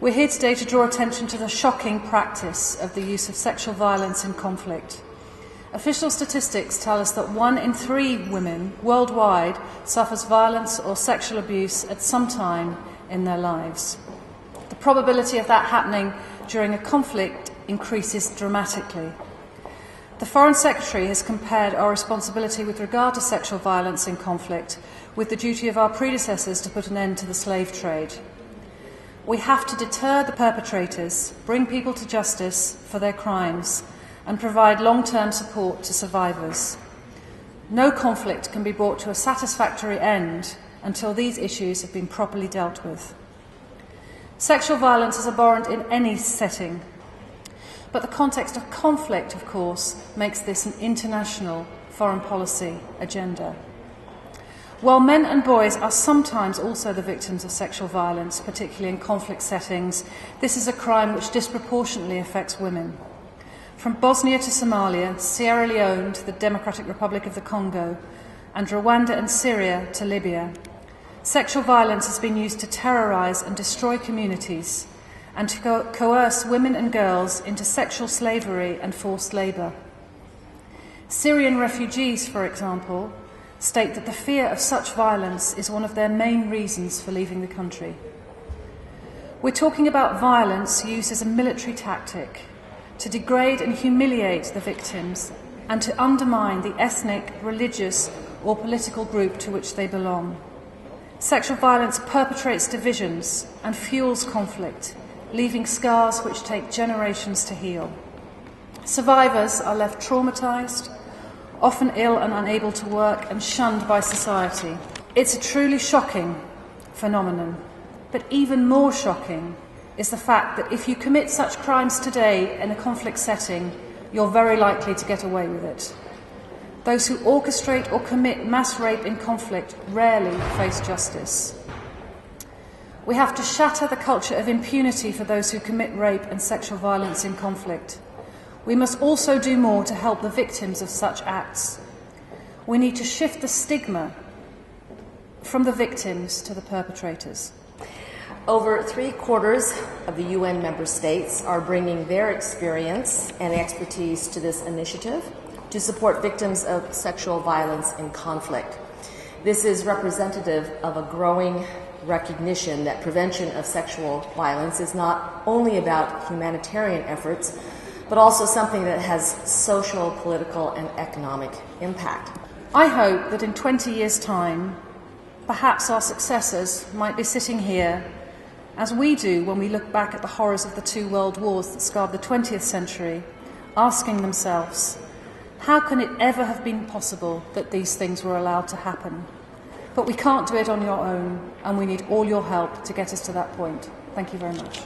We're here today to draw attention to the shocking practice of the use of sexual violence in conflict. Official statistics tell us that 1 in 3 women worldwide suffers violence or sexual abuse at some time in their lives. The probability of that happening during a conflict increases dramatically. The Foreign Secretary has compared our responsibility with regard to sexual violence in conflict with the duty of our predecessors to put an end to the slave trade. We have to deter the perpetrators, bring people to justice for their crimes, and provide long-term support to survivors. No conflict can be brought to a satisfactory end until these issues have been properly dealt with. Sexual violence is abhorrent in any setting, but the context of conflict, of course, makes this an international foreign policy agenda. While men and boys are sometimes also the victims of sexual violence, particularly in conflict settings, this is a crime which disproportionately affects women. From Bosnia to Somalia, Sierra Leone to the Democratic Republic of the Congo, and Rwanda and Syria to Libya, sexual violence has been used to terrorise and destroy communities and to coerce women and girls into sexual slavery and forced labour. Syrian refugees, for example, state that the fear of such violence is one of their main reasons for leaving the country. We're talking about violence used as a military tactic to degrade and humiliate the victims and to undermine the ethnic, religious or political group to which they belong. Sexual violence perpetrates divisions and fuels conflict, leaving scars which take generations to heal. Survivors are left traumatised, often ill and unable to work and shunned by society. It's a truly shocking phenomenon, but even more shocking is the fact that if you commit such crimes today in a conflict setting, you're very likely to get away with it. Those who orchestrate or commit mass rape in conflict rarely face justice. We have to shatter the culture of impunity for those who commit rape and sexual violence in conflict. We must also do more to help the victims of such acts. We need to shift the stigma from the victims to the perpetrators. Over 3/4 of the UN member states are bringing their experience and expertise to this initiative to support victims of sexual violence in conflict. This is representative of a growing recognition that prevention of sexual violence is not only about humanitarian efforts, but also something that has social, political, and economic impact. I hope that in 20 years' time, perhaps our successors might be sitting here, as we do when we look back at the horrors of the 2 world wars that scarred the 20th century, asking themselves, how can it ever have been possible that these things were allowed to happen? But we can't do it on your own, and we need all your help to get us to that point. Thank you very much.